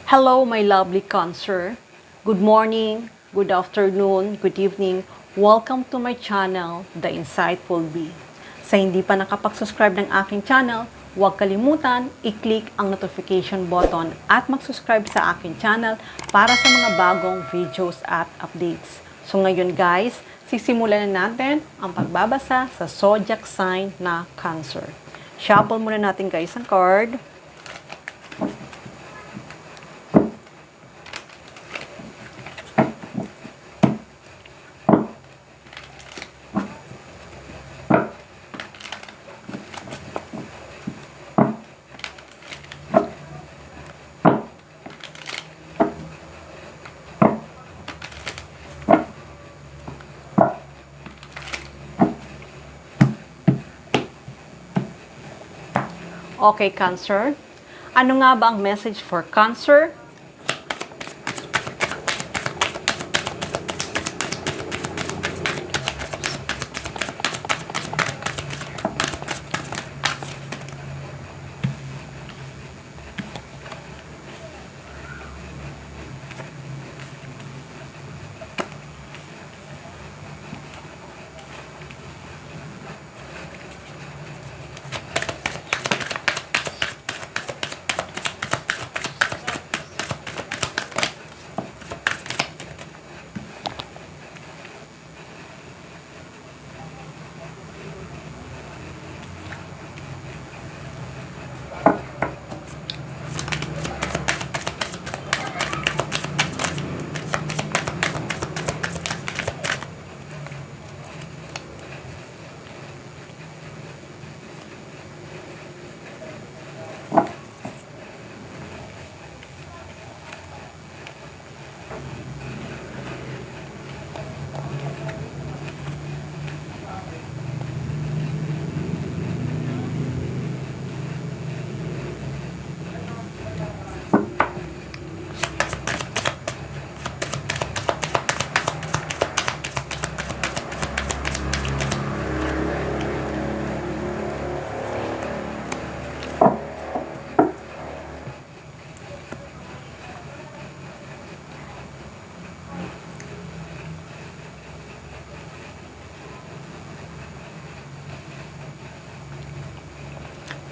Hello, my lovely Cancer. Good morning, good afternoon, good evening. Welcome to my channel, The Insightful Bee. Sa hindi pa nakapag-subscribe ng aking channel, huwag kalimutan i-click ang notification button at mag-subscribe sa aking channel para sa mga bagong videos at updates. So ngayon guys, sisimulan na natin ang pagbabasa sa zodiac sign na Cancer. Shuffle muna natin guys ang card. Okay, Cancer. Ano nga ba ang message for Cancer?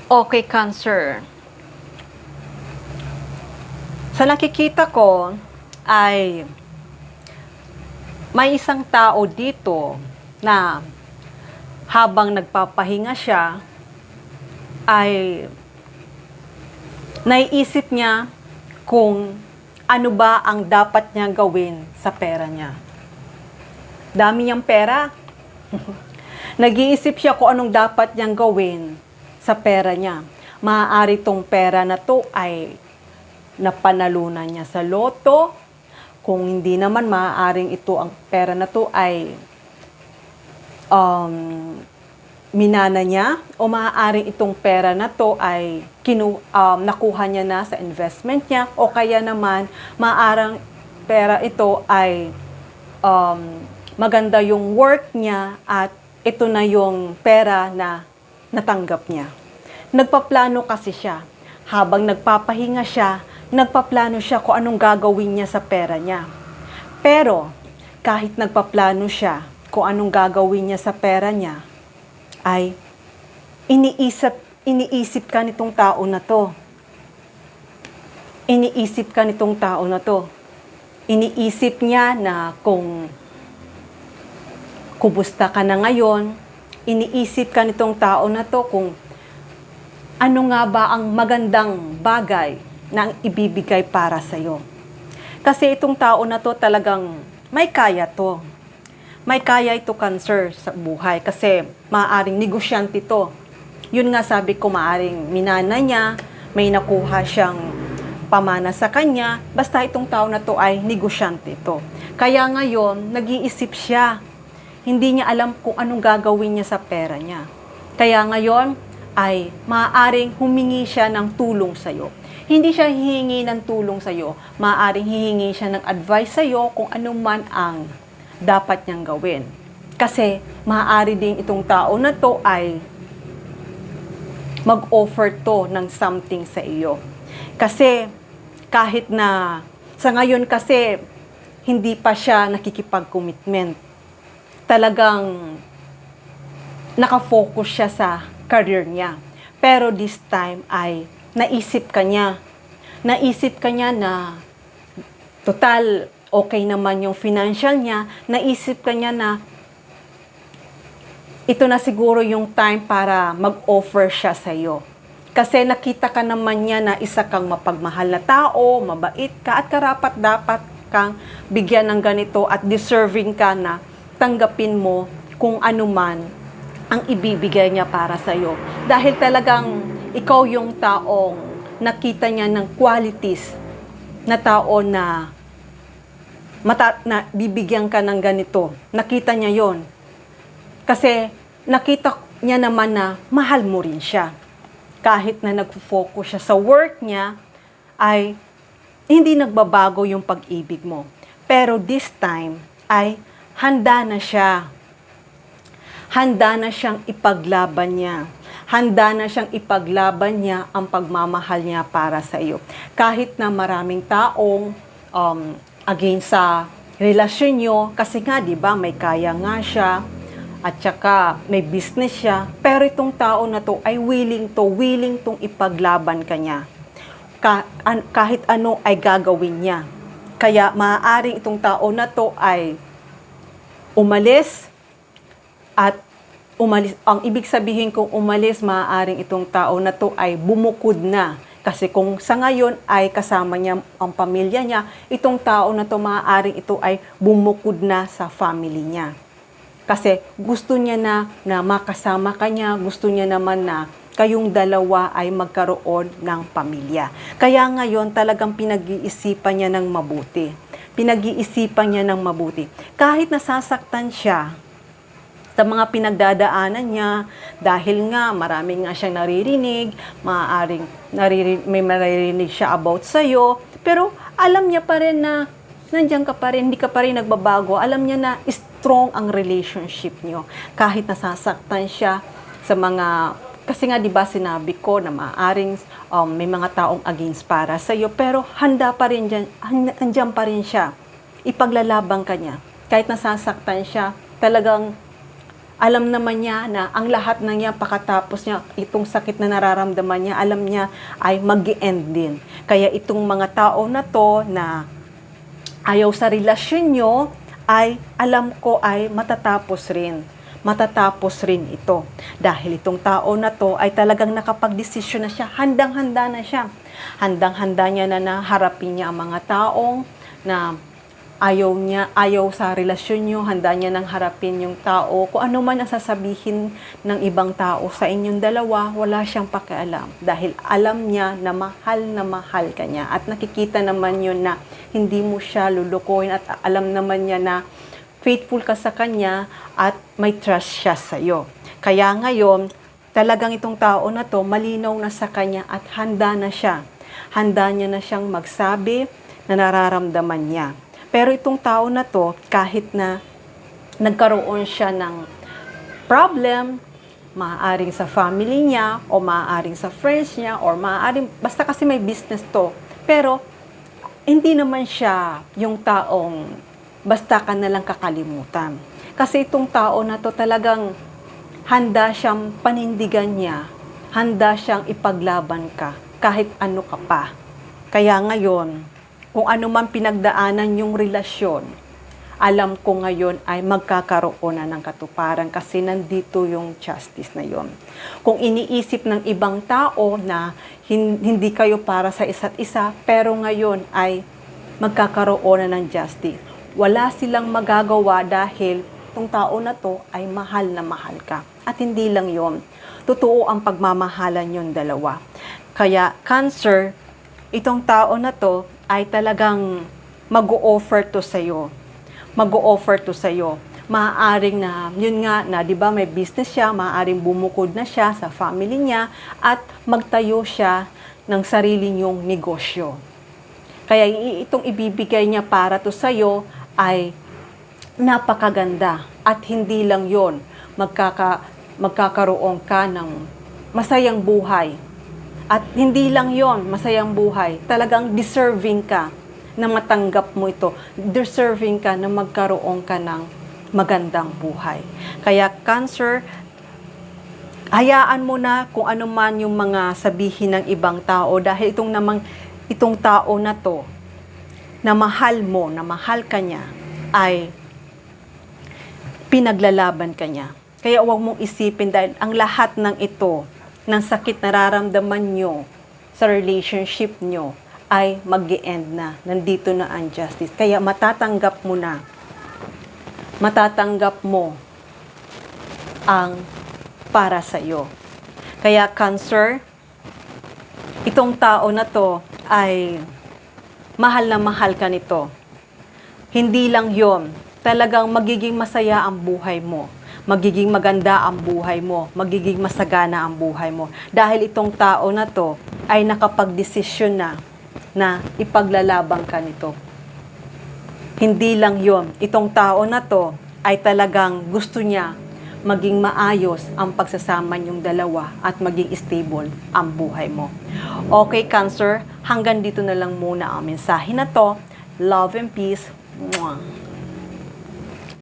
Okay, Cancer. Sa nakikita ko ay may isang tao dito na habang nagpapahinga siya ay naiisip niya kung ano ba ang dapat niya gawin sa pera niya. Dami niyang pera. Nag-iisip siya kung anong dapat niyang gawin sa pera niya. Maaari tong pera na to ay napanalunan niya sa loto. Kung hindi naman, maaaring ito ang pera na to ay minana niya. O maaaring itong pera na to ay nakuha niya na sa investment niya. O kaya naman, maaaring pera ito ay maganda yung work niya at ito na yung pera na natanggap niya. Nagpaplano kasi siya. Habang nagpapahinga siya, nagpaplano siya kung anong gagawin niya sa pera niya. Pero, kahit nagpaplano siya kung anong gagawin niya sa pera niya, ay iniisip ka nitong tao na to. Iniisip ka nitong tao na to. Iniisip niya na kung kumusta ka na ngayon, iniisip ka nitong tao na to kung ano nga ba ang magandang bagay na ibibigay para sa'yo. Kasi itong tao na to talagang may kaya to. May kaya ito, Cancer, sa buhay kasi maaaring negosyante to. Yun nga sabi ko, maaaring minana niya, may nakuha siyang pamana sa kanya, basta itong tao na to ay negosyante to. Kaya ngayon, nag-iisip siya. Hindi niya alam kung anong gagawin niya sa pera niya. Kaya ngayon ay maaaring humingi siya ng tulong sa iyo. Hindi siya hihingi ng tulong sa iyo. Maaaring hihingi siya ng advice sa iyo kung ano man ang dapat niyang gawin. Kasi maaari din itong tao na to ay mag-offer to ng something sa iyo. Kasi Kahit na sa ngayon kasi hindi pa siya nakikipag-commitment. Talagang nakafocus siya sa career niya. Pero this time ay naisip ka niya. Naisip ka niya na total okay naman yung financial niya. Naisip ka niya na ito na siguro yung time para mag-offer siya sa iyo. Kasi nakita ka naman niya na isa kang mapagmahal na tao, mabait ka, at karapat-dapat kang bigyan ng ganito at deserving ka na tanggapin mo kung ano man ang ibibigay niya para sa iyo. Dahil talagang ikaw yung taong nakita niya ng qualities na tao na bibigyan ka ng ganito. Nakita niya yon. Kasi nakita niya naman na mahal mo rin siya. Kahit na nag-focus siya sa work niya, ay hindi nagbabago yung pag-ibig mo. Pero this time ay handa na siya. Handa na siyang ipaglaban niya. Handa na siyang ipaglaban niya ang pagmamahal niya para sa iyo. Kahit na maraming taong against sa relasyon niyo, kasi nga, di ba, may kaya nga siya, at saka may business siya, pero itong tao na to ay willing tong ipaglaban ka niya. Kahit ano ay gagawin niya. Kaya maaaring itong tao na to ay umalis, at umalis, ang ibig sabihin kung umalis, maaaring itong tao na to ay bumukod na. Kasi kung sa ngayon ay kasama niya ang pamilya niya, itong tao na to maaaring ito ay bumukod na sa family niya. Kasi gusto niya na makasama ka niya, gusto niya naman na kayong dalawa ay magkaroon ng pamilya. Kaya ngayon talagang pinag-iisipan niya ng mabuti. Pinag-iisipan niya ng mabuti. Kahit nasasaktan siya sa mga pinagdadaanan niya, dahil nga marami nga siyang naririnig, maaaring may maririnig siya about sa'yo, pero alam niya pa rin na nandiyan ka pa rin, hindi ka pa rin nagbabago. Alam niya na strong ang relationship niyo. Kahit nasasaktan siya sa mga, kasi nga 'di ba sinabi ko na maaaring may mga taong against para sa iyo, pero handa pa rin diyan, nandiyan pa rin siya. Ipaglalaban ka niya. Kahit nasasaktan siya, talagang alam naman niya na ang lahat ng niya pagkatapos niya, itong sakit na nararamdaman niya, alam niya ay mag-i-end din. Kaya itong mga tao na to na ayaw sa relasyon nyo, ay alam ko ay matatapos rin. Matatapos rin ito. Dahil itong tao na to ay talagang nakapag-desisyon na siya. Handang-handa na siya. Handang-handa niya na harapin niya ang mga taong na ayaw sa relasyon nyo. Handa niya nang harapin yung tao. Kung ano man ang sasabihin ng ibang tao sa inyong dalawa, wala siyang pakialam. Dahil alam niya na mahal ka niya. At nakikita naman yun na hindi mo siya lulukoyin, at alam naman niya na faithful ka sa kanya at may trust siya sa iyo. Kaya ngayon, talagang itong tao na to malinaw na sa kanya at handa na siya. Handa niya na siyang magsabi na nararamdaman niya. Pero itong tao na to, kahit na nagkaroon siya ng problem, maaaring sa family niya, o maaaring sa friends niya, or maaaring, basta kasi may business to. Pero, hindi naman siya yung taong basta ka na lang kakalimutan. Kasi itong tao na to talagang handa siyang panindigan niya, handa siyang ipaglaban ka, kahit ano ka pa. Kaya ngayon, kung ano man pinagdaanan yung relasyon, alam ko ngayon ay magkakaroon na ng katuparan kasi nandito yung justice na yon. Kung iniisip ng ibang tao na hindi kayo para sa isa't isa, pero ngayon ay magkakaroon na ng justice. Wala silang magagawa dahil itong tao na to ay mahal na mahal ka. At hindi lang yon. Totoo ang pagmamahalan yung dalawa. Kaya Cancer, itong tao na to ay talagang mag-o-offer to sa'yo. Mag-o-offer to sa'yo. Maaaring na, yun nga, na di ba may business siya, maaaring bumukod na siya sa family niya at magtayo siya ng sarili niyong negosyo. Kaya itong ibibigay niya para to sa'yo ay napakaganda. At hindi lang yon, magkakaroon ka ng masayang buhay. At hindi lang yon masayang buhay. Talagang deserving ka na matanggap mo ito. Deserving ka na magkaroon ka ng magandang buhay. Kaya Cancer, hayaan mo na kung ano man yung mga sabihin ng ibang tao dahil itong tao na to na mahal mo, na mahal ka niya, ay pinaglalaban ka niya. Kaya huwag mong isipin dahil ang lahat ng ito, ng sakit nararamdaman nyo sa relationship nyo, ay mag-e-end na. Nandito na ang justice. Kaya matatanggap mo na. Matatanggap mo ang para sa'yo. Kaya Cancer, itong tao na to ay mahal na mahal ka nito. Hindi lang yon, talagang magiging masaya ang buhay mo. Magiging maganda ang buhay mo. Magiging masagana ang buhay mo. Dahil itong tao na to ay nakapagdesisyon na ipaglalaban ka nito. Hindi lang yon, itong tao na to ay talagang gusto niya maging maayos ang pagsasama niyong dalawa at maging stable ang buhay mo. Okay, Cancer, hanggang dito na lang muna ang mensahe na to. Love and peace. Mwah.